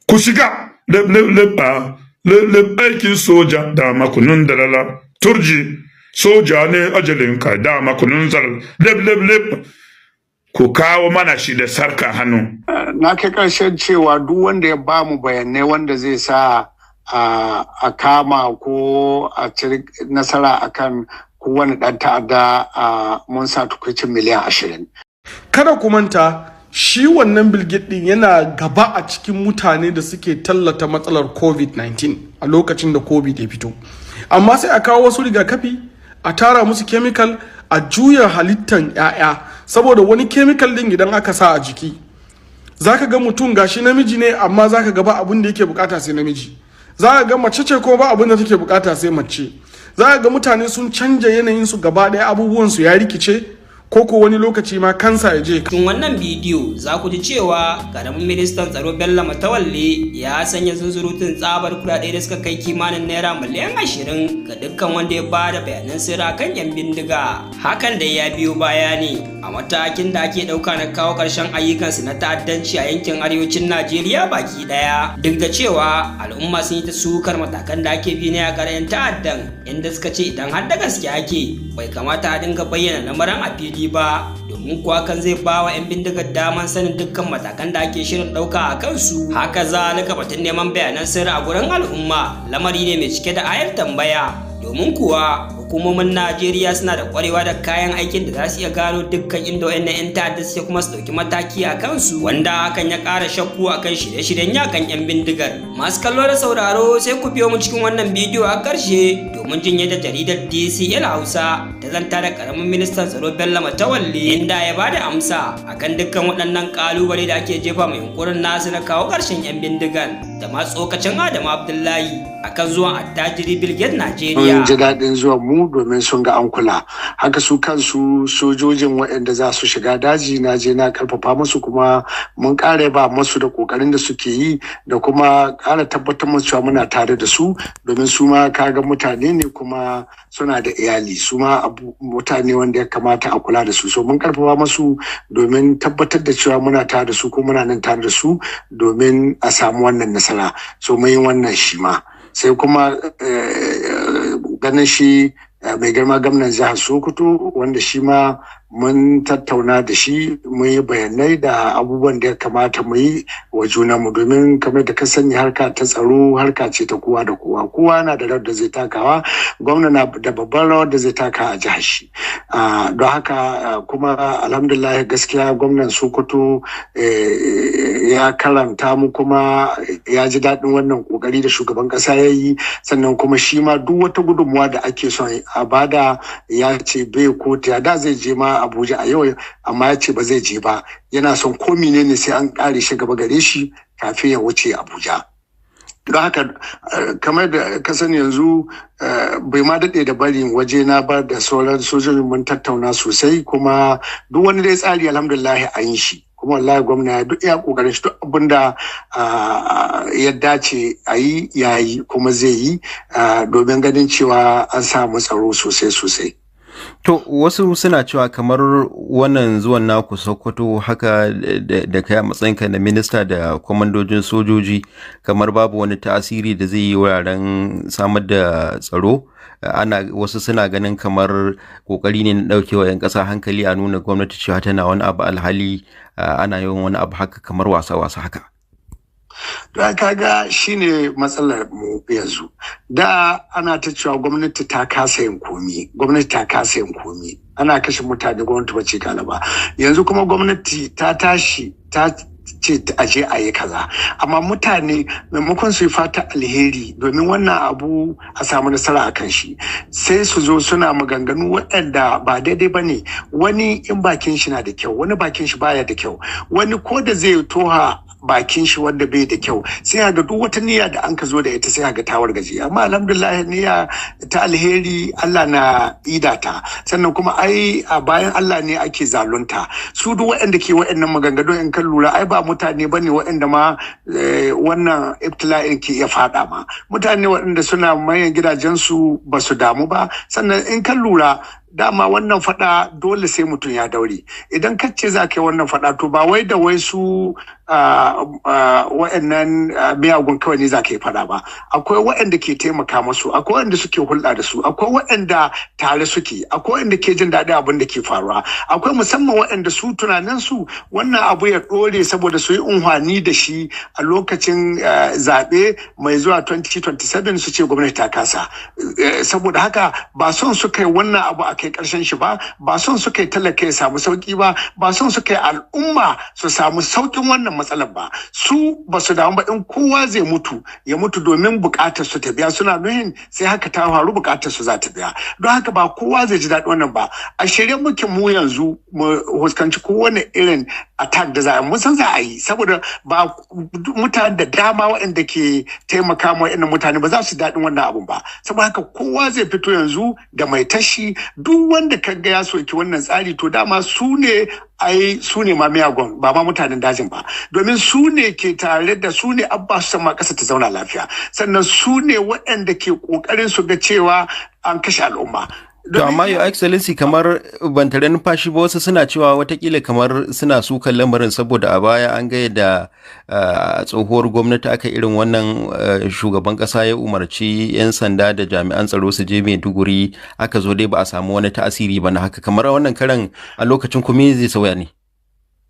ku shiga aikin soja da makunun dalala turji soja ne ajalin ka da makunun zal leb ku kawo mana shi da sarka hannu. Na kai ƙarshen cewa duk wanda ya ba mu bayanai wanda zai sa a kama ko a ci nasara akan kowane ɗan ta'adda mun sa tukwicin miliyan 20. Kada ku manta shi wannan bilgit ɗin yana gaba a cikin mutane da suke tallata matsalar COVID-19 a lokacin da COVID ya fito. Amma sai a kawo wasu rigakafi, a tara musu chemical, a juya halittan 'ya'ya saboda wani chemical din idan aka sa a jiki zaka ga mutum gashi namiji ne amma zaka ga ba abin da yake bukata sai namiji, zaka ga mace ce ko ba abin da take bukata sai mace, zaka ga mutane sun canja yanayin su gaba ɗaya, abubuwan su ya rikice ko wani lokaci ma kansa ya je. Cikin wannan bidiyo za ku ji cewa karamin ministan tsaro Bello Matawalle ya sanya zunzurutun tsabar kuɗaɗe da suka kai kimanin naira miliyan 20 ga dukkan wanda ya bada bayanan sirra kan yan bindiga. Hakan da ya biyo baya ne a matakin da ake ɗauka na kawo ƙarshen ayyukansu na ta'addanci a yankin arewacin Najeriya baki ɗaya. Duk da cewa al'umma sun yi ta sukar matakan da ake bi na yakar 'yan ta'addan, inda suka ce idan har da gaske ake bai kamata a dinga bayyana lamarin a fili ba, domin kuwa kan zai ba wa 'yan bindigar daman sanin dukkan matakan da ake shirin ɗauka a kansu. Haka zalika batun neman bayanan sirri a gurin al'umma lamari ne mai cike da ayar tambaya, domin kuwa hukumomin Najeriya suna da kwarewa da kayan aikin da za su iya gano dukkan inda wayannan 'yan ta'adda suke kuma su ɗauki mataki a kansu, wanda hakan ya ƙara shakku akan shirye-shiryen yakan 'yan bindigar. Masu kallo da sauraro sai ku biyo mu cikin wannan bidiyo a ƙarshe domin jin yadda jaridar DCL Hausa ta zanta da ƙaramin ministan tsaro Bello Matawalle, inda ya bada amsa akan dukkan waɗannan ƙalubale da ake jefa mai yunkurin nasu na kawo ƙarshen 'yan bindigar da ma tsokacin Adamu Abdullahi akan zuwan attajiri Bill Gates Najeriya. Mun ji daɗin zuwan mu domin sun ga an kula. Haka su kansu sojojin waɗanda za su shiga daji na je na karfafa musu, kuma mun ƙara ba musu da ƙoƙarin da suke yi da kuma ƙara tabbatar musu cewa muna tare da su, domin su ma kaga mutane ne kuma suna da iyali, su ma mutane wanda ya kamata a kula da su. So mun karfafa musu domin tabbatar da cewa muna tare da su ko muna nan tare da su domin a samu wannan nasara. So mun yi wannan shi ma. Sai kuma ganin shi mai girma gwamnan jihar Sokoto, wanda shi ma mun tattauna da shi, mun yi bayanai da abubuwan da ya kamata mu yi wa junanmu, domin kamar da ka sani harka ta tsaro harka ce ta kowa da kowa, kowa na da rawar da zai takawa, gwamna na da babban rawar da zai taka a jihar shi. Don haka kuma alhamdulillah gaskiya gwamnan Sokoto ya karanta mu kuma ya ji daɗin wannan kokari da shugaban ƙasa ya yi, sannan kuma shi ma duk wata gudunmuwa da ake son a bada ya ce bai kotu, ya da zai je ma Abuja a yau amma ya ce ba zai je ba, yana son ko menene sai an kare shi gaba gare shi kafin ya wuce Abuja. Don haka kamar da ka sani yanzu bai ma daɗe da barin waje na ba da sauran sojojin mun tattauna sosai, kuma duk wani dai tsari alhamdulillah an yi shi, kuma wallahi gwamna ya duk iya kokarin shi, duk abin da ya dace a yi yayi kuma zai yi domin ganin cewa an samu tsaro sosai. To wasu suna cewa kamar wannan zuwan naku Sokoto haka da kai a matsayinka na minista da kwamandojin sojoji kamar babu wani tasiri da zai yi wuraren samar da tsaro. Wasu suna ganin kamar kokari ne na daukewa 'yan ƙasa hankali a nuna gwamnati cewa tana wani abu alhali ana yawan wani abu haka kamar wasa-wasa haka. Don kaga shine matsalar mu yanzu. Da ana ta cewa gwamnati ta kasa yin komi, ana kashe mutane, gwamnati ba ce galaba. Yanzu kuma gwamnati ta tashi ta ce a je a yi kaza, amma mutane maimakon su yi fata alheri domin wannan abu a samu nasara a kan shi, sai su zo suna maganganu waɗanda ba daidai ba ne. Wani in bakin shi na da kyau, wani bakin shi baya da kyau, wani ko da zai toha bakin shi wanda bai da kyau sai ga duk wata niyya da an ka zo da ita sai ga tawar gaji. Amma alhamdulillah niyya ta alheri Allah na idata, sannan kuma ai a bayan Allah ne ake zalunta. Su duk waɗanda ke waɗannan maganganu in kan lura ai ba mutane bane waɗanda ma wannan ibtila'in ke iya fada ma. Mutane waɗanda suna mayan gidajensu ba su damu ba, sannan in kan lura dama wannan fada dole sai mutum ya daure. Idan ka ce za ka yi wannan fada to ba wai da wai su wa'annan miyagun kawai ne za ka yi fada ba. Akwai wa'anda ke taimaka masu, akwai wa'anda suke hulɗa da su, akwai wa'anda tare suke, akwai wa'anda ke jin daɗin abin da ke faruwa, akwai musamman wa'anda su tunanin su wannan abu ya ɗore saboda su yi unhwani da shi a lokacin zaɓe mai zuwa 2027 su ce gwamnati ta kasa. Saboda haka ba son su kai wannan abu a kai ƙarshen shi ba son su kai talaka ya samu sauƙi ba son su kai al'umma su samu sauƙin wannan matsalar ba. Su ba su damu ba in kowa zai mutu ya mutu domin buƙatar su ta biya, suna nuhin sai haka ta faru buƙatar su za ta biya. Don haka ba kowa zai ji daɗi wannan ba. A shirye muke mu yanzu mu huskanci kowane irin attack da za a mun san za a yi, saboda ba mutane da dama waɗanda ke taimaka ma waɗannan mutane ba za su daɗin wannan abun ba. Saboda haka kowa zai fito yanzu da mai tashi, duk wanda ka ga ya soki wannan tsari to dama su ne ma miyagun ba ma mutanen dajin ba, domin su ne ke tare da su ne abba su sama ƙasa ta zauna lafiya, sannan su ne waɗanda ke ƙoƙarin su ga cewa an kashe al'umma. To amma Your Excellency, kamar ban tare numfashi ba, wasu suna cewa watakila kamar suna sukan lamarin saboda a baya an ga yadda tsohuwar gwamnati aka irin wannan shugaban kasa ya umarci 'yan sanda da jami'an tsaro su je Maiduguri, aka zo dai ba a samu wani tasiri ba na haka. Kamar wannan karan a lokacin kuma zai sauya ne?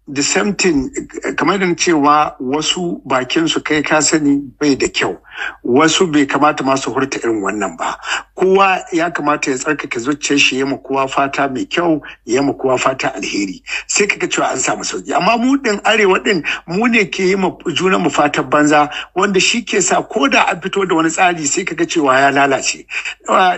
The same thing, kamar da cewa wasu bakin su kai ka sani bai da kyau, wasu bai kamata masu hurta irin wannan ba. Kowa ya kamata ya tsarkake zuciyar shi, ya ma kowa fata mai kyau, ya ma kowa fata alheri, sai kaga cewa an samu sauki. Amma mu din arewa din mu ne ke yi ma junan mu fatan banza, wanda shi ke sa ko da an fito da wani tsari sai kaga cewa ya lalace.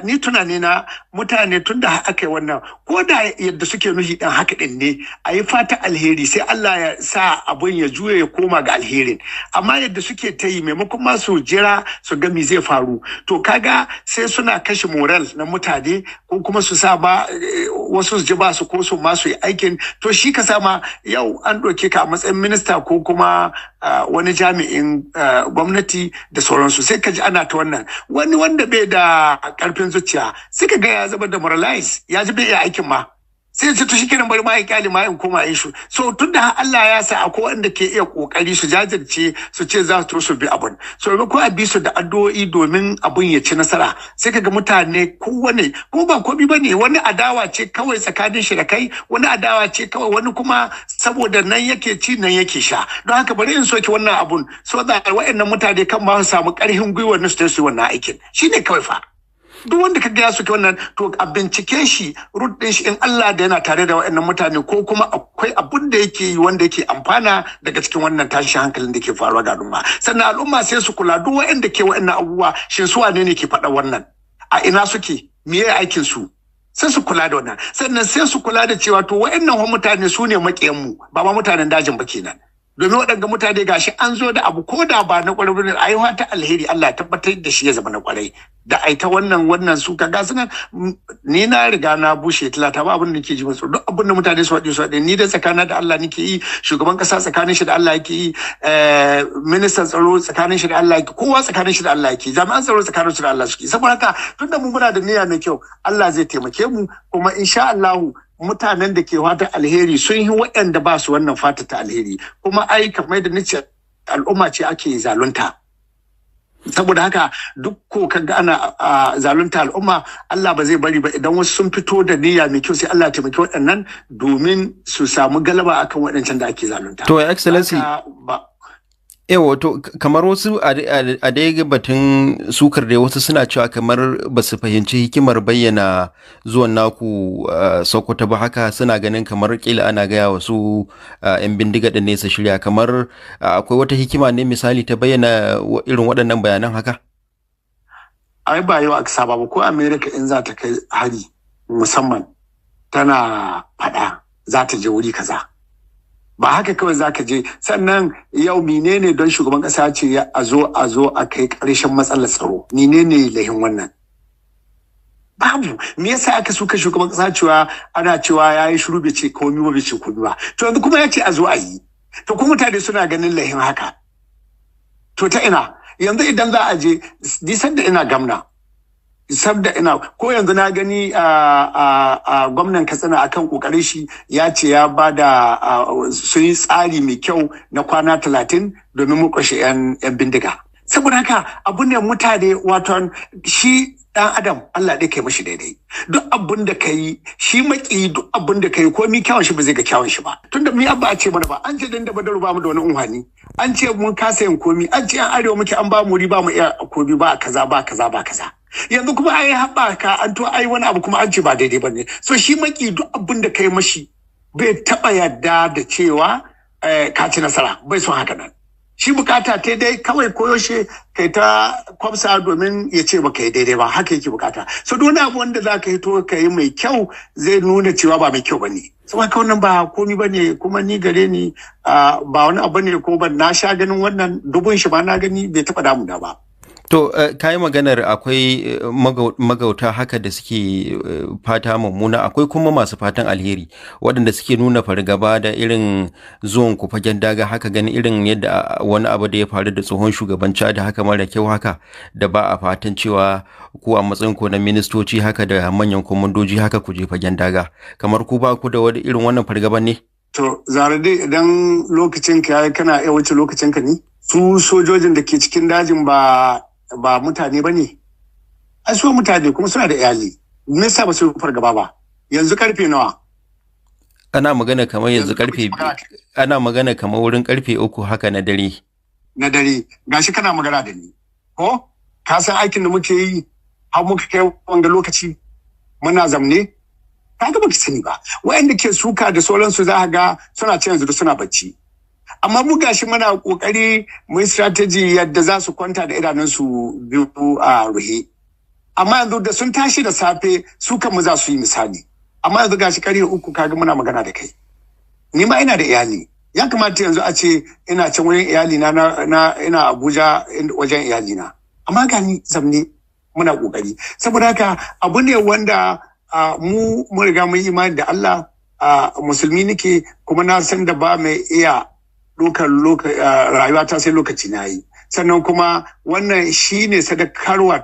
Ni tunani na mutane tun da aka yi wannan, ko da yadda suke nuhi dan haka din ne, a yi fata alheri sai Allah ya sa abun ya juya ya koma ga alherin. Amma yadda suke ta yi maimakon ma su jira su ga me zai faru, to kaga sai suna kashe moral na mutane, ko kuma su sa ba wasu su ji ba su ko su ma su yi aikin. To shi ka sama yau an ɗauke ka a matsayin minista ko kuma wani jami'in gwamnati da sauransu, sai ka ji ana ta wannan. Wani wanda bai da ƙarfin zuciya sai ka ga ya zama demoralize, ya ji bai iya aikin ma, sai ce to shi kenan bari ma ya kyale ma in koma yin shi. So tun da Allah ya sa akwai wanda ke iya kokari su jajirce su ce za su su bi abun, so ko a bi su da addu'o'i domin abun ya ci nasara, sai kaga mutane kowane ko ba komi bane, wani adawa ce kawai tsakanin shi da kai, wani adawa ce kawai, wani kuma saboda nan yake ci nan yake sha. Don haka bari in soki wannan abun so da waɗannan mutane kan ma su samu ƙarfin gwiwa na su yi wannan aikin, shine kawai fa. Duk wanda ka gaya suke wannan to a bincike shi root din shi, in Allah da yana tare da waɗannan mutane, ko kuma akwai abun da yake yi wanda yake amfana daga cikin wannan tashin hankalin da ke faruwa ga al'umma. Sannan al'umma sai su kula duk waɗanda ke waɗannan abubuwa, shin su wane ne ke faɗa wannan, a ina suke, me ya aikin su, sai su kula da wannan. Sannan sai su kula da cewa to waɗannan mutane su ne maƙiyan mu, ba ma mutanen dajin ba kenan. Domin waɗanda mutane gashi an zo da abu ko da ba na ƙwarai bane, ayyuka ta alheri Allah ya tabbatar da shi ya zama na ƙwarai. Da ai ta wannan su kaga sunan ni na riga na bushe talata, ba abin da nake ji musu, duk abin da mutane su faɗi ni da tsakanin da Allah nake yi, shugaban ƙasa tsakanin shi da Allah yake yi, ministan tsaro tsakanin shi da Allah yake, kowa tsakanin shi da Allah yake, jami'an tsaro tsakanin shi da Allah suke. Saboda haka tunda mu muna da niyya mai kyau, Allah zai taimake mu, kuma insha Allah mutanen da ke fata alheri sun yi waɗanda ba su wannan fata ta alheri. Kuma ai kamar da nace al'umma ce ake zalunta, saboda haka duk ko kaga ana zalunta al'umma, Allah ba zai bari ba. Idan wasu sun fito da niyya mai kyau sai Allah ya taimaki waɗannan domin su samu galaba akan waɗancan da ake zalunta. To Excellency, to kamar wasu a dai batun sukar da wasu suna cewa kamar ba su fahimci hikimar bayyana zuwan naku Sokoto ba, haka suna ganin kamar kila ana gaya wasu 'yan bindiga da nesa shirya. Kamar akwai wata hikima ne misali ta bayyana irin waɗannan bayanan haka? Ai ba yau aka saba ba, ko America in za ta kai hari musamman tana faɗa za ta je wuri kaza, ba haka kawai za ka je. Sannan yau menene don shugaban kasa ce a zo a kai ƙarshen matsalar tsaro, menene lahin wannan? Babu. Me yasa aka suka shugaban kasa cewa ana cewa yayi shiru bai ce komai ba, bai ce komai ba, to yanzu kuma ya ce a zo a yi, to kuma mutane suna ganin lahin haka. To ta ina yanzu idan za a je, nisan da ina gamna sabda ina ko yanzu na gani a gwamnan Katsina akan kokarin shi ya ce ya bada sun yi tsari mai kyau na kwana 30 domin mu kashe yan bindiga. Saboda haka abu ne mutane wato shi dan adam Allah dai kai mashi daidai. Duk abun da kai shi maki duk abun da kai komai kyawun shi ba zai ga kyawun shi ba. Tunda mu abba a ce mana ba an ce dan da badaru ba mu da wani unhani. An ce mun kasa yin komi an ce an arewa muke an ba mu riba mu iya komi ba kaza ba kaza ba kaza. Yanzu kuma ai haɓaka an to ai wani abu kuma an ce ba daidai bane. So shi maki duk abun da kai mashi bai taba yadda da cewa ka ci nasara bai son haka nan. Shi bukata ta dai kawai koyaushe kai ta kwamsa domin ya ce ba kai daidai ba haka yake bukata. So duk wani abu wanda za ka yi to ka yi mai kyau zai nuna cewa ba mai kyau bane. Saboda haka wannan ba komi bane kuma ni gare ni ba wani abu ne ko ban na sha ganin wannan dubun shi ba na gani bai taba damuna ba. To, ka yi maganar akwai magauta haka da suke fata mummuna, akwai kuma masu fatan alheri waɗanda suke nuna fargaba da irin zuwan ku fagen daga haka gani irin yadda wani abu da ya faru da tsohon shugaban Chad haka mara kyau haka da ba a fatan cewa ku a matsayin ku na ministoci haka da manyan komandoji haka ku je fagen daga. Kamar ku ba ku da wani irin wannan fargaban ne? To, zare dai idan lokacin ka yayi kana iya wuce lokacin ka ne? Su sojojin da ke cikin dajin ba mutane ba ne, ai su mutane kuma suna da iyali, me yasa ba su fargaba ba? Yanzu karfe nawa? Ana magana kamar yanzu karfe, ana magana kamar wurin karfe 3 haka na dare. Na dare, gashi kana magana da ni, ko? Ka san aikin da muke yi, har muka kai wanga lokaci, muna zamne? Ka ga baki sani ba, wa'anda ke suka da sauransu za ga suna ce yanzu suna bacci. Amma mu gashi muna kokari mu strategy yadda za su kwanta da idanunsu biyu a ruhe. Amma yanzu da sun tashi da safe su kanmu za su yi misali. Amma yanzu gashi karfe 3 kaga muna magana da kai. Ni ma ina da iyali. Ya kamata yanzu a ce ina can wurin iyali na ina Abuja wajen iyali na. Amma gani zamne muna kokari. Saboda haka abu ne wanda mu riga mun imani da Allah, musulmi nake kuma na san da ba mai iya rayuwa ta sai lokaci na yi. Sannan kuma wannan shi ne sadakarwa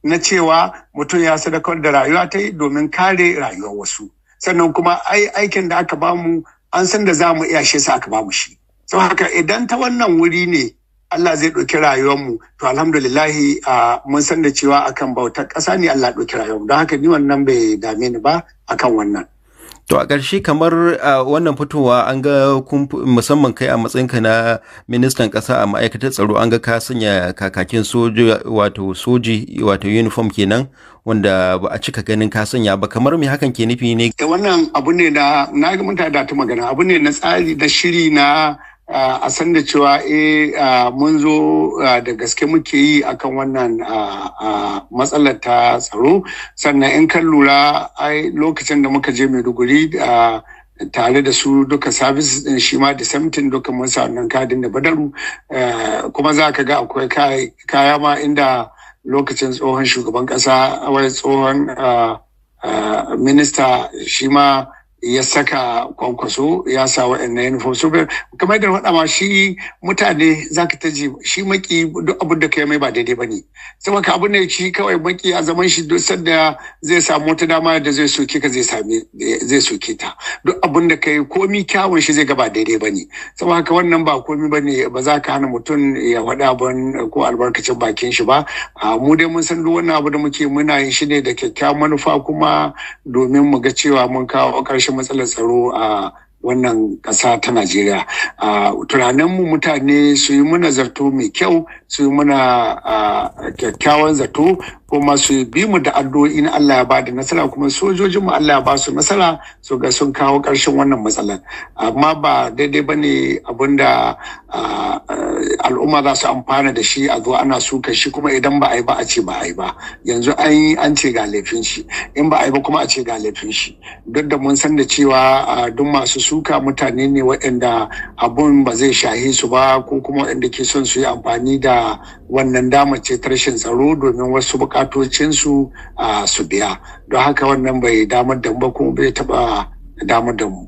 na cewa mutum ya sadakar da rayuwa ta yi domin kare rayuwar wasu. Sannan kuma aikin da aka bamu an san da za mu iya shi sa aka bamu shi. Sau haka idan ta wannan wuri ne Allah zai ɗauki rayuwarmu to alhamdulillahi mun san da cewa akan bautar ƙasa ne Allah ɗauki rayuwarmu. Don haka ni wannan bai dame ni ba akan wannan. To a ƙarshe kamar wannan fitowa an ga musamman kai a matsayinka na ministan ƙasa a ma'aikatar tsaro an ga ka sanya kakakin soji wato uniform kenan wanda ba a cika ganin ka sanya ba kamar me hakan ke nufi ne? Wannan abu ne na ga mutane da ta magana abu ne na tsari da shiri na a san da cewa mun zo da gaske muke yi akan wannan matsalar ta tsaro. Sannan in kan lura lokacin da muka je Maiduguri tare da su duka services din shi ma da samtin duka mun sa wannan kadin da badaru kuma za ka ga akwai kaya ma inda lokacin tsohon shugaban kasa wai tsohon minista shi ma ya saka kwankwaso ya sa waɗannan uniform so kamar da faɗa ma shi mutane zaka ta ji shi maki duk abin da kai mai ba daidai bane saboda abu ne shi kawai maki a zaman shi duk sanda zai samu wata dama da zai soke ka zai soke ta duk abin da kai komi kyawun shi zai ga ba daidai bane saboda haka wannan ba komi bane ba za ka hana mutum ya faɗa abin ko albarkacin bakin shi ba mu dai mun san duk wannan abu da muke muna yin shi ne da kyakkyawan manufa kuma domin mu ga cewa mun kawo ƙarshen matsalar tsaro a wannan ƙasa ta Najeriya. Tunaninmu mutane su yi muna zato mai kyau, su yi muna kyakkyawan zato, kuma su bi mu da addu'o'i na Allah ya ba da nasara kuma sojojinmu Allah ya ba su nasara su ga sun kawo ƙarshen wannan matsalar. Amma ba daidai ba ne abinda al'umma za su amfana da shi a zo ana suka shi kuma idan ba a yi ba a ce ba a yi ba. Yanzu an ce ga laifin shi, in ba a yi ba kuma a ce ga laifin shi. Duk da mun san da cewa duk masu suka mutane ne waɗanda abun ba zai shahe su ba ko kuma waɗanda ke son su yi amfani da wannan damar ce ta rashin tsaro domin wasu bukatocinsu su biya. Don haka wannan bai damar da mu ba kuma bai taɓa damar da mu.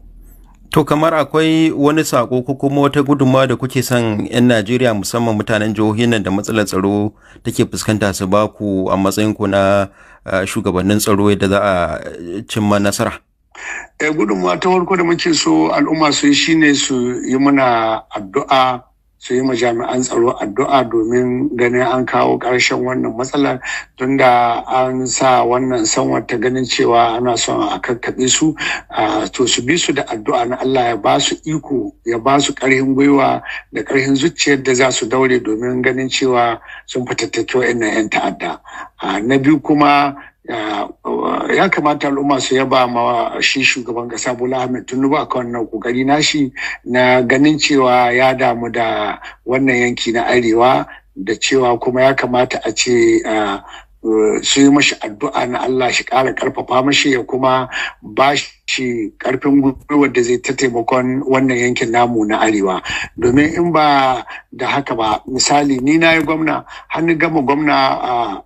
To kamar akwai wani sako ko kuma wata gudunmawa da kuke son 'yan Najeriya musamman mutanen jihohin nan da matsalar tsaro take fuskanta su ba ku a matsayin ku na shugabannin tsaro yadda za a cimma nasara? Gudunmawa ta farko da muke so al'umma su yi shine su yi mana addu'a, su yi ma jami'an tsaro addu'a domin ganin an kawo ƙarshen wannan matsalar, tunda an sa wannan sanwar ta ganin cewa ana son a kakkaɓe su, to su bi su da addu'a na Allah ya ba su iko, ya ba su ƙarfin gwiwa da ƙarfin zuciyar da za su daure domin ganin cewa sun fatattake wa'annan 'yan ta'adda. Na biyu kuma ya kamata al'umma su yaba ma shi shugaban kasa Bola Ahmed Tinubu akan wannan kokari nashi na ganin cewa ya damu da wannan yanki na arewa, da cewa kuma ya kamata a ce su yi mashi addu'a na Allah shi ƙara ƙarfafa mashi, ya kuma ba shi ƙarfin gwiwar da zai ta taimakon wannan yankin namu na arewa. Domin in ba da haka ba, misali ni na yi gwamna, har ni gama gwamna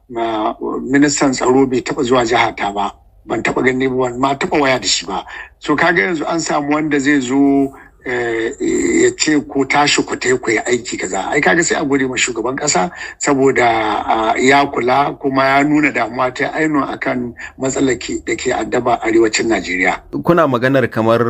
ministan tsaro bai taɓa zuwa jihata ba, ban taɓa gani ba, ma taɓa waya da shi ba. So kaga yanzu an samu wanda zai zo ya ce ko tashi ku tai ku yi aiki kaza, ai kaga sai a gode ma shugaban kasa saboda ya kula kuma ya nuna damuwa ta ainihin akan matsalar da ke addaba arewacin Najeriya. Kuna maganar kamar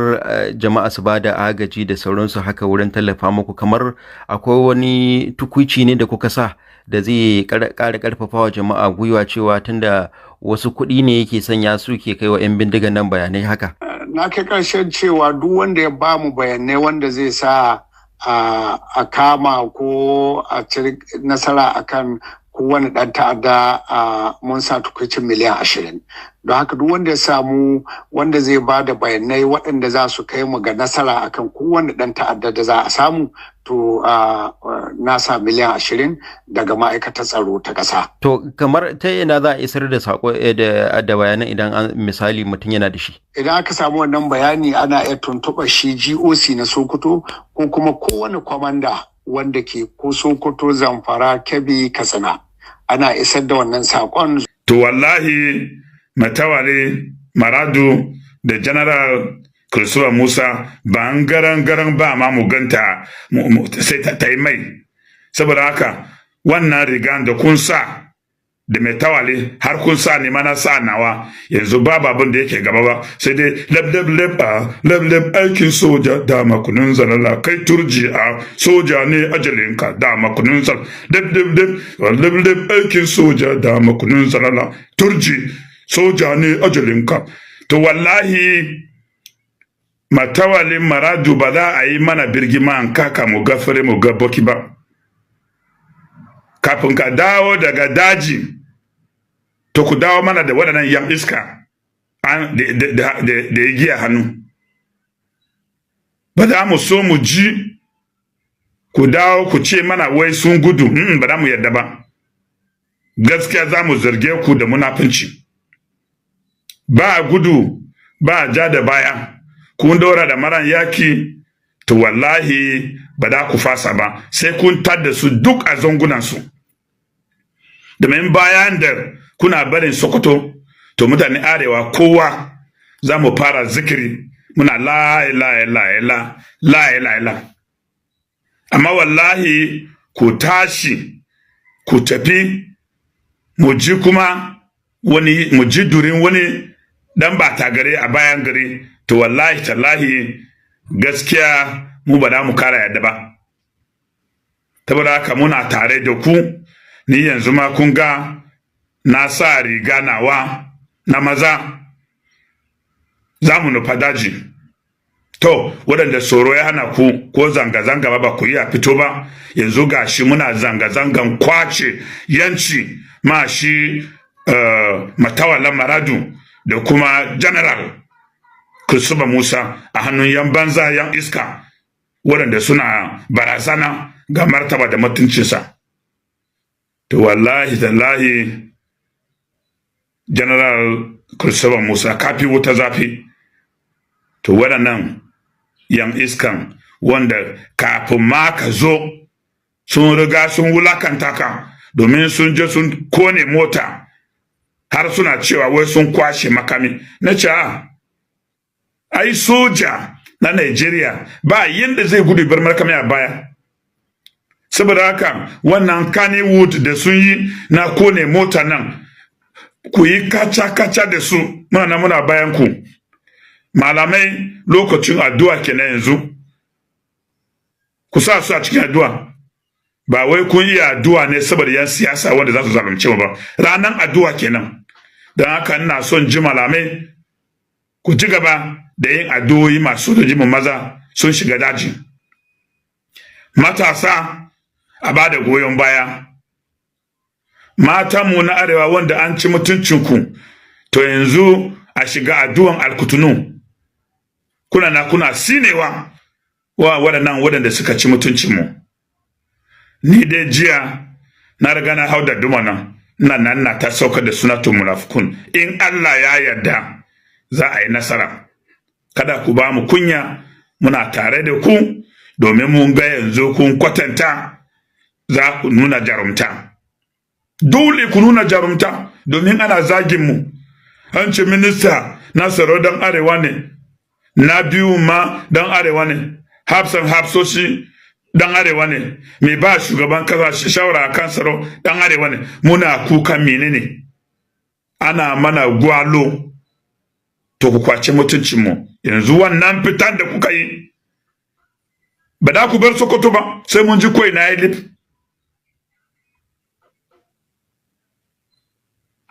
jama'a su bada agaji da sauransu haka wurin tallafa muku, kamar akwai wani tukuici ne da kuka sa da zai ƙara ƙarfafa wa jama'a gwiwa cewa tunda wasu kuɗi ne yake sanya su ke kai wa 'yan bindigan nan bayanai haka? Na kai ƙarshen cewa duk wanda ya ba mu bayanai wanda zai sa a kama ko a ci nasara akan kowane ɗan ta'adda, mun sa tukwicin miliyan 20. Don haka duk wanda ya samu wanda zai ba da bayanai waɗanda za su kai mu ga nasara akan kowane ɗan ta'adda da za a samu, to na sa miliyan 20 daga ma'aikatar tsaro ta ƙasa. To kamar ta yana za a isar da sako da bayanan idan misali mutum yana da shi? Idan aka samu wannan bayani ana iya tuntuɓar shi GOC na Sokoto ko kuma kowane kwamanda wanda ke ko Sokoto, Zamfara, Kebbi, Katsina. Ana isar da wannan saƙon. To wallahi Matawale, Maradu da General Christopher Musa ba an garan ba ma mu ganta sai ta yi mai. Saboda haka wannan rigan da kun sa da Matawale har kun sa ne mana sa nawa, yanzu babu abin da yake gaba ba sai dai lab aikin soja da makunin zalala, kai turji a soja ne ajalinka da makunin zalala, lab aikin soja da makunin zalala, turji soja ne ajalinka. To wallahi Matawale, Maradu ba za a yi mana birgiman kaka mu gafare mu ga boki ba. Kafin ka dawo daga daji, to ku dawo mana da waɗannan yan iska da ya giya hannu. Ba za mu so mu ji ku dawo ku ce mana wai sun gudu, ba za mu yadda ba. Gaskiya za mu zarge ku da munafunci. Ba gudu, ba ja da baya. Kun daura da maran yaki, to wallahi ba da ku fasa ba, sai kun tada su duk a zangunansu. Domin bayan da kuna barin Sokoto, to mutane arewa kowa za mu fara zikiri muna la ilaha. Amma wallahi ku tashi ku tafi mu ji kuma wani, mu ji durin wani dan ba ta gare a bayan gari, to wallahi tallahi gaskiya mu ba da mu kara yadda ba. Saboda haka muna tare da ku, ni yanzu ma kun ga na sa riga nawa na maza, za mu nufa daji. To waɗanda tsoro ya hana ku ko zanga-zanga ba ku yi a fito ba, yanzu ga shi muna zanga-zangan kwace yanci ma shi Matawale, Maradu da kuma General Christopher Musa a hannun yan banza yan iska waɗanda suna barazana ga martaba da mutuncinsa. To wallahi tallahi General Christopher Musa kafi wuta zafi. To waɗannan yan iskan wanda kafin ma ka zo sun riga sun wulakanta ka, domin sun je sun kone mota har suna cewa wai sun kwashe makami. Na ce ai soja na Nigeria ba yanda zai gudu bar markami a baya. Saboda haka wannan Kannywood da sun yi na kone mota nan, ku yi kaca-kaca da su, muna bayan ku. Malamai lokacin addu'a kenan yanzu, ku sa su a cikin addu'a. Ba wai kun yi addu'a ne saboda yan siyasa wanda za su zalunce mu ba, ranan addu'a kenan. Don haka ina son ji malamai ku ci gaba da yin addu'o'i masu mu maza sun shiga daji. Matasa a ba da goyon baya. Matanmu na arewa wanda an ci mutuncinku, to yanzu a shiga addu'an alkutunu. Kuna sinewa wa waɗanda suka ci mutuncinmu. Ni dai jiya na riga na hau da dumana na ta sauka da sunatun munafukun. In Allah ya yarda za a yi nasara. Kada ku ba mu kunya, muna tare da ku domin mun ga yanzu kun kwatanta za ku nuna jarumta. Dole ku nuna jarumta domin ana zagin mu. An ce minista na tsaro dan arewa ne, na biyu ma dan arewa ne, hafsan hafsoshi dan arewa ne, mai ba shugaban kasa shawara kan tsaro dan arewa ne. Muna kukan menene? Ana mana gwalo, to ku kwace mutuncin mu. Yanzu wannan fitan da kuka yi, ba da ku bar Sokoto ba sai mun ji koi na yi lip.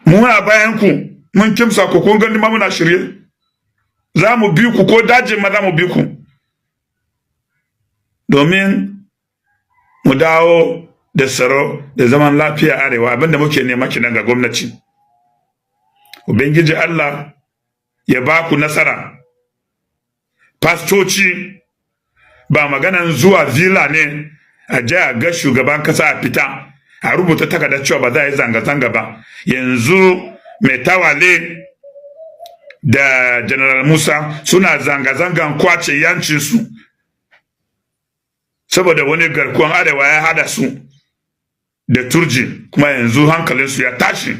Muna bayan ku, mun kimsa ku, kun gani ma muna shirye. Za mu bi ku ko dajin ma za mu bi ku. Domin mu dawo da tsaro da zaman lafiya arewa, abinda muke nema kenan ga gwamnati. Ubangiji Allah ya ba ku nasara. Pastoci ba maganan zuwa villa ne a je ga shugaban kasa a fita a rubuta takarda cewa ba za a yi zanga-zanga ba. Yanzu mai tawale da General Musa suna zanga-zangan kwace yancinsu saboda wani garkuwan arewa ya hada su da turji, kuma yanzu hankalinsu ya tashi.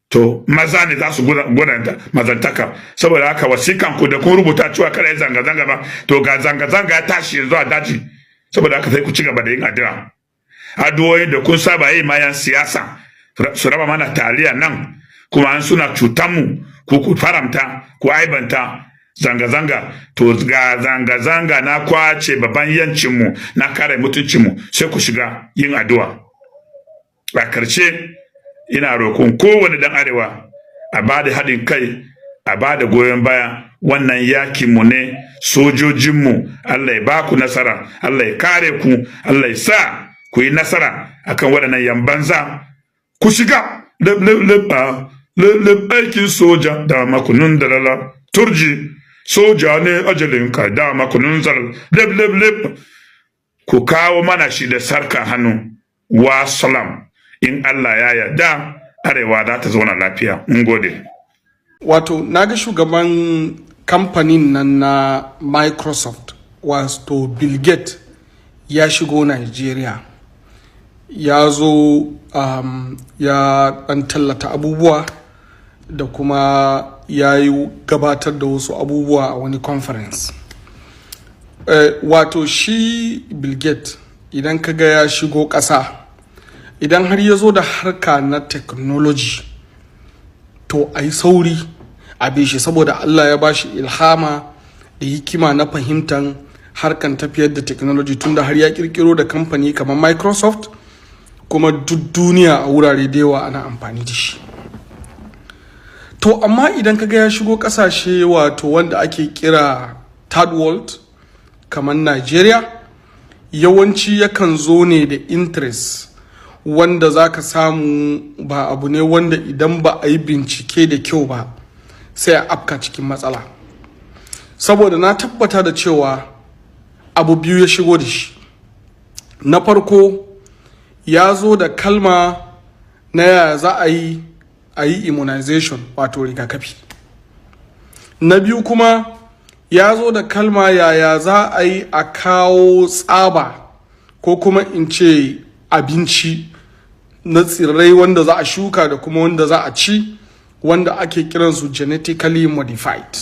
To maza ne za su gudanta mazantaka. Saboda haka wasikan ku da kun rubuta cewa kada yi zanga-zanga ba, to ga zanga-zanga ya tashi yanzu a daji. Saboda haka sai ku ci gaba da yin addu'a. Addu'o'i da kun saba yi mayan siyasa su raba mana taliya nan, kuma an suna cutan mu, ku faramta, ku aibanta zanga-zanga. To ga zanga-zanga na kwace babban yancin mu, na kare mutuncin mu, sai ku shiga yin addu'a. A karshe ina roƙon kowane dan arewa a ba da haɗin kai, a ba da goyon baya. Wannan yakin mu ne, sojojin mu. Allah ya ba ku nasara, Allah ya kare ku, Allah ya sa ku yi nasara akan waɗannan yan banza. Ku shiga aikin soja da makunun dalala, turji soja ne ajalinka da makunun zalal, ku kawo mana shi da sarkan hannu. Wa salam. In Allah ya yarda arewa za ta zauna lafiya. Mun gode. Wato naga shugaban kamfanin nan na Microsoft, wato Bill Gates, ya shigo Nigeria, ya zo ya ɗan tallata abubuwa da kuma ya yi gabatar da wasu abubuwa a wani conference. Wato shi Bill Gates idan kaga ya shigo ƙasa, idan har ya zo da harka na technology, to a yi sauri a bishi, saboda Allah ya bashi ilhama da hikima na fahimtar harkan tafiyar da technology, tunda har ya kirkiro da kamfani kamar Microsoft, kuma duk duniya a wurare da yawa ana amfani da shi. To amma idan kaga ya shigo kasashe wato wanda ake kira third world kamar Nigeria, yawanci yakan zo ne da interest wanda zaka samu ba abu ne wanda idan ba a yi bincike da kyau ba sai a afka cikin matsala. Saboda na tabbata da cewa abu biyu ya shigo da shi. Na farko, ya zo da kalma na yaya za a yi immunization, wato rigakafi. Na biyu kuma, ya zo da kalma yaya za a yi a kawo tsaba ko kuma in ce abinci na tsirrai wanda za a shuka da kuma wanda za a ci, wanda ake kiransu genetically modified,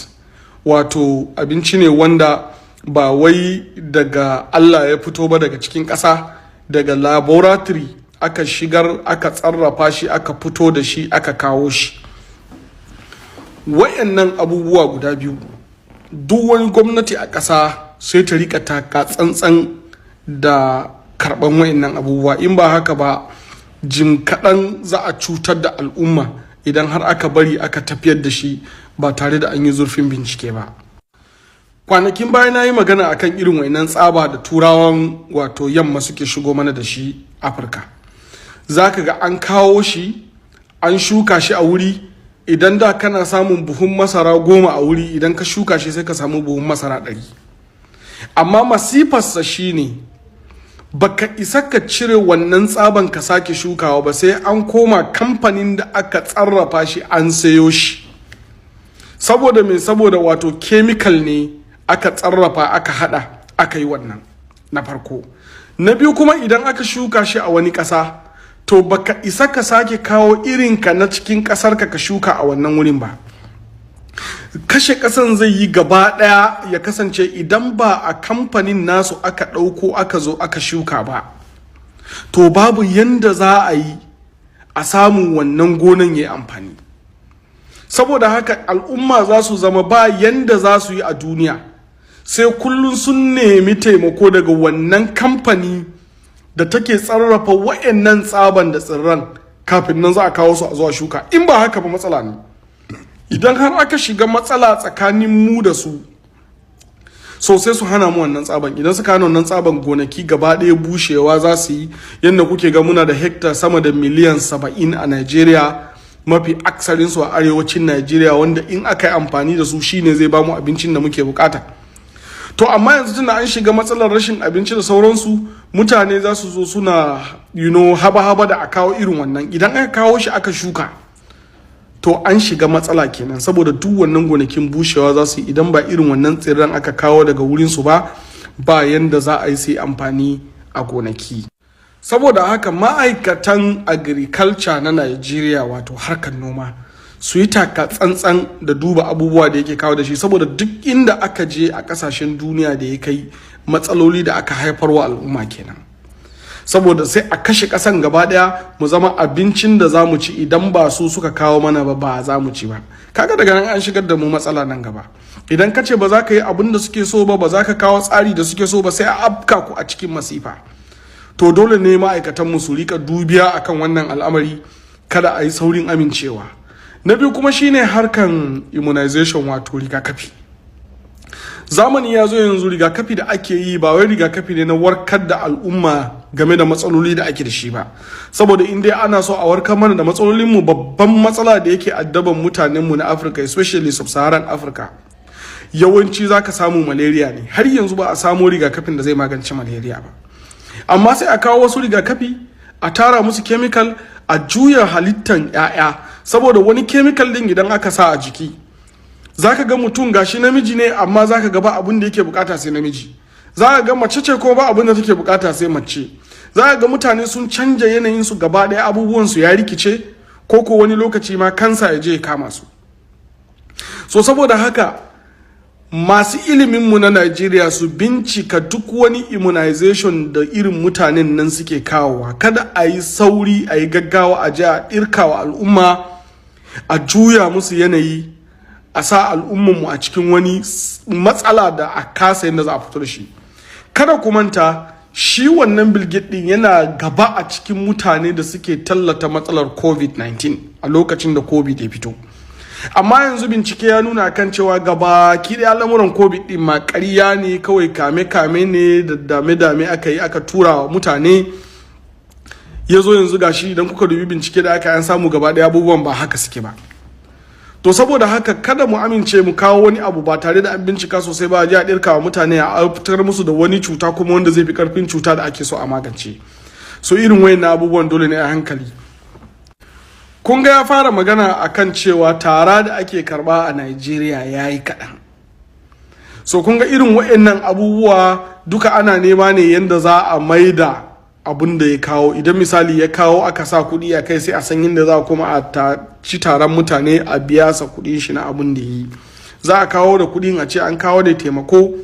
wato abinci ne wanda ba wai daga Allah ya fito ba daga cikin ƙasa, daga laboratory aka shigar, aka tsarrafa shi, aka fito da shi, aka kawo shi. Wayannan abubuwa guda biyu duk wani gwamnati a ƙasa sai ta rika taka tsantsan da karɓan wayannan abubuwa, in ba haka ba jim kaɗan za a cutar da al'umma idan har aka bari aka tafiyar da shi ba tare da an yi zurfin bincike ba. Kwanakin baya na yi magana akan irin wayannan tsaba da turawan wato yamma suke shigo mana da shi Afirka. Za ka ga an kawo shi, an shuka shi a wuri, idan da kana samun buhun masara 10 a wuri, idan ka shuka shi sai ka samu buhun masara 100. Amma masifarsa shine baka isa ka cire wannan tsaban ka sake shukawa ba sai an koma kamfanin da aka tsarrafa shi an sayo shi. Saboda me? Saboda wato chemical ne aka tsarrafa, aka hada, aka yi wannan na farko. Na biyu kuma idan aka shuka shi a wani ƙasa, to baka isa ka sake kawo irinka na cikin ƙasarka ka shuka a wannan wurin ba. Kashe ƙasan zai yi gaba ɗaya ya kasance idan ba a kamfanin nasu aka ɗauko aka zo aka shuka ba, to babu yanda za a yi a samu wannan gonan ya yi amfani. Saboda haka al'umma za su zama ba yanda za su yi a duniya sai kullum sun nemi taimako daga wannan kamfani da take tsarrafa wa'annan tsaban da tsirran kafin nan za a kawo su a zuwa shuka. In ba haka ba matsala ne. Idan har aka shiga matsala tsakanin mu da su sosai su hana mu wannan tsaban, idan suka hana wannan tsaban gonaki gaba ɗaya bushewa za su yi. Yadda kuke ga muna da hekta sama da miliyan 70 a Najeriya, mafi aksarin su a arewacin Najeriya, wanda in aka yi amfani da su shine zai bamu abincin da muke bukata. To amma yanzu tunda an shiga matsalar rashin abinci da sauransu, mutane za su zo suna haba-haba da a kawo irin wannan. Idan aka kawo shi aka shuka, to an shiga matsala kenan, saboda duk wannan gonakin bushewa za su yi idan ba irin wannan tsirran aka kawo daga wurinsu ba yanda za a yi sai amfani a gonaki. Saboda haka ma'aikatan agriculture na Najeriya, wato harkar noma, su yi taka tsantsan da duba abubuwa da yake kawo da shi, saboda duk inda aka je a kasashen duniya da ya kai matsaloli da aka haifarwa al'umma kenan. Saboda sai a kashe kasan gaba daya mu zama abincin da za mu ci idan ba su suka kawo mana ba za mu ci ba. Kaga daga nan an shigar da mu matsala nan gaba. Idan ka ce ba za ka yi abin da suke so ba za ka kawo tsari da suke so ba, sai a afka ku a cikin masifa. To dole ne ma'aikatan mu su rika dubiya akan wannan al'amari, kada a yi saurin amincewa. Na biyu kuma shine harkan immunization, wato rigakafi. Zamani ya zo yanzu, rigakafi da ake yi ba wai rigakafi ne na warkar da al'umma game da matsaloli da ake da shi ba. Saboda in dai ana so a warkar mana da matsalolinmu, babban matsala da yake addaban mutanenmu na Afirka, especially sub-Saharan Africa, yawanci za ka samu malaria ne. Har yanzu ba a samu rigakafin da zai magance malaria ba. Amma sai a kawo wasu rigakafi, a tara musu chemical, a juya halittan 'ya'ya, saboda wani chemical din idan aka sa a jiki, zaka ga mutum gashi namiji ne amma zaka ga ba abin da yake bukata sai namiji, zaka ga mace ce ko ba abin da take bukata sai mace, zaka ga mutane sun canja yanayin su gaba daya, abubuwan su ya rikice, ko wani lokaci ma kansa ya je ya kama su. So saboda haka masu ilimin mu na Najeriya su bincika duk wani immunization da irin mutanen nan suke kawowa, kada a yi sauri, a yi gaggawa, a je a ɗirkawa al'umma, a juya musu yanayi, a sa al'ummanmu a cikin wani matsala da a kasa yadda za a fito da shi. Kada ku manta, shi wannan Bill Gates din yana gaba a cikin mutane da suke tallata matsalar COVID-19 a lokacin da COVID ya fito. Amma yanzu bincike ya nuna kan cewa gaba da lamuran COVID din ma ƙarya ne, kawai kame-kame ne da dame-dame aka yi aka tura wa mutane. Ya zo yanzu gashi idan kuka dubi bincike da aka yi, an samu gaba ɗaya abubuwan ba haka suke ba. To saboda haka kada mu amince mu kawo wani abu ba tare da an bincika sosai ba, a ji a ɗirka wa mutane, a fitar musu da wani cuta kuma wanda zai fi karfin cuta da ake so a magance. So irin wayannan abubuwan dole ne a hankali. Kun ga ya fara magana akan cewa tara da ake karba a Najeriya yayi kaɗan. So kun ga irin wayannan abubuwa duka ana nema ne yanda za a maida abin da ya kawo. Idan misali ya kawo aka sa kuɗi a kai, sai a san yadda za kuma a ci taron mutane a biya sa kuɗin shi na abin da yi. za a kawo da kuɗin a ce an kawo da taimako,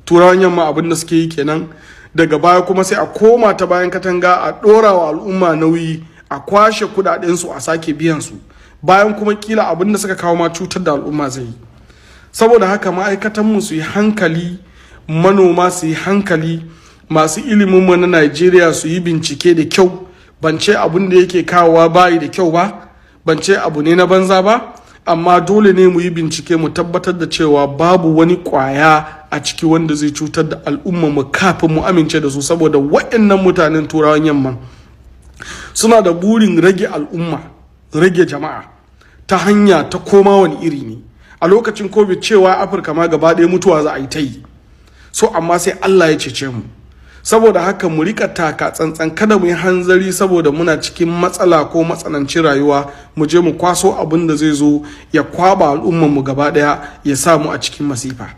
turawan yamma abin da suke yi kenan. Daga baya kuma sai a koma ta bayan katanga a ɗora wa al'umma nauyi, a kwashe kuɗaɗensu a sake biyan su, bayan kuma kila abin da suka kawo ma cutar da al'umma zai yi. Saboda haka ma'aikatanmu su yi hankali, manoma su yi hankali, masu iliminmu na Najeriya su yi bincike da kyau. Ban ce abin da yake kawowa bayi da kyau ba, ban ce abu ne na banza ba, amma dole ne mu yi bincike mu tabbatar da cewa babu wani kwaya a ciki wanda zai cutar da al'ummarmu kafin mu amince da su, saboda waɗannan mutanen turawan yamma suna da burin rage al'umma, rage jama'a ta hanya ta koma wani iri ne. A lokacin covid cewa Afirka ma gaba ɗaya mutuwa za a yi ta yi, so amma sai Allah ya cece mu. Saboda haka mu rika taka tsantsan, kada mu yi hanzari saboda muna cikin matsala ko matsanancin rayuwa mu je mu kwaso abin da zai zo ya kwaba al'umman mu gaba ɗaya, ya sa mu a cikin masifa.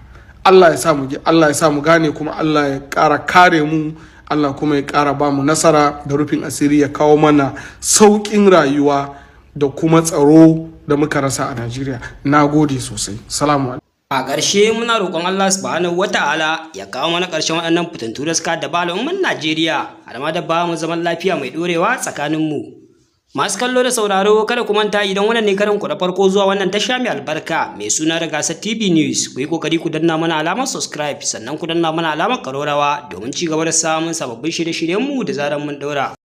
Allah ya sa mu gane, kuma Allah ya ƙara kare mu, Allah kuma ya ƙara ba mu nasara da rufin asiri, ya kawo mana sauƙin rayuwa da kuma tsaro da muka rasa a Najeriya. Na gode sosai. Salamu alaikum. A ƙarshe muna roƙon Allah subhanahu wata'ala ya kawo mana ƙarshen waɗannan fitattu da suka da al'umman Najeriya, har ma da ba mu zaman lafiya mai ɗorewa tsakaninmu. Masu kallo da sauraro, kada ku manta idan wannan ne karin ku da farko zuwa wannan tasha mai albarka mai suna Rigasa TV News, ku yi kokari ku danna mana alamar subscribe, sannan ku danna mana alamar ƙararrawa domin ci gaba da samun sababbin shirye-shiryenmu da zaran mun ɗora.